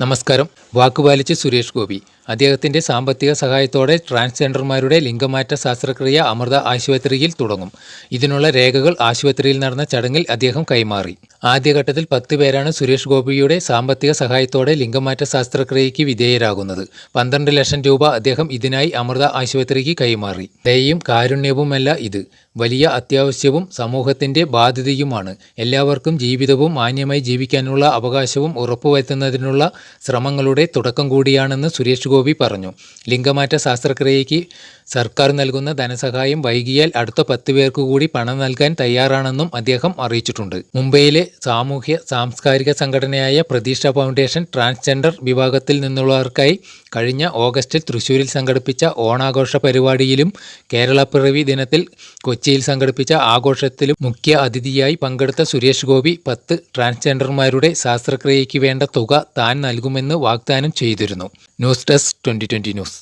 നമസ്കാരം. വാക്കുപാലിച്ച് സുരേഷ് ഗോപി. അദ്ദേഹത്തിൻ്റെ സാമ്പത്തിക സഹായത്തോടെ ട്രാൻസ്ജെൻഡർമാരുടെ ലിംഗമാറ്റ ശസ്ത്രക്രിയ അമൃത ആശുപത്രിയിൽ തുടങ്ങും. ഇതിനുള്ള രേഖകൾ ആശുപത്രിയിൽ നടന്ന ചടങ്ങിൽ അദ്ദേഹം കൈമാറി. ആദ്യഘട്ടത്തിൽ 10 പേരാണ് സുരേഷ് ഗോപിയുടെ സാമ്പത്തിക സഹായത്തോടെ ലിംഗമാറ്റ ശസ്ത്രക്രിയയ്ക്ക് വിധേയരാകുന്നത്. 12 ലക്ഷം രൂപ അദ്ദേഹം ഇതിനായി അമൃത ആശുപത്രിക്ക് കൈമാറി. ദയയും കാരുണ്യവുമല്ല ഇത്, വലിയ അത്യാവശ്യവും സമൂഹത്തിൻ്റെ ബാധ്യതയുമാണ്. എല്ലാവർക്കും ജീവിതവും മാന്യമായി ജീവിക്കാനുള്ള അവകാശവും ഉറപ്പുവരുത്തുന്നതിനുള്ള ശ്രമങ്ങളുടെ തുടക്കം കൂടിയാണെന്ന് സുരേഷ് ഗോപി പറഞ്ഞു. ലിംഗമാറ്റ ശസ്ത്രക്രിയയ്ക്ക് സർക്കാർ നൽകുന്ന ധനസഹായം വൈകിയാൽ അടുത്ത 10 പേർക്ക് കൂടി പണം നൽകാൻ തയ്യാറാണെന്നും അദ്ദേഹം അറിയിച്ചിട്ടുണ്ട്. മുംബൈയിലെ സാമൂഹ്യ സാംസ്കാരിക സംഘടനയായ പ്രതീക്ഷ ഫൗണ്ടേഷൻ ട്രാൻസ്ജെൻഡർ വിഭാഗത്തിൽ നിന്നുള്ളവർക്കായി കഴിഞ്ഞ ഓഗസ്റ്റിൽ തൃശ്ശൂരിൽ സംഘടിപ്പിച്ച ഓണാഘോഷ പരിപാടിയിലും കേരളപ്പിറവി ദിനത്തിൽ കൊച്ചിയിൽ സംഘടിപ്പിച്ച ആഘോഷത്തിലും മുഖ്യ അതിഥിയായി പങ്കെടുത്ത സുരേഷ് ഗോപി 10 ട്രാൻസ്ജെൻഡർമാരുടെ ശസ്ത്രക്രിയയ്ക്ക് വേണ്ട തുക താൻ നൽകുമെന്ന് വാഗ്ദാനം ചെയ്തിരുന്നു. News desk 2020 news.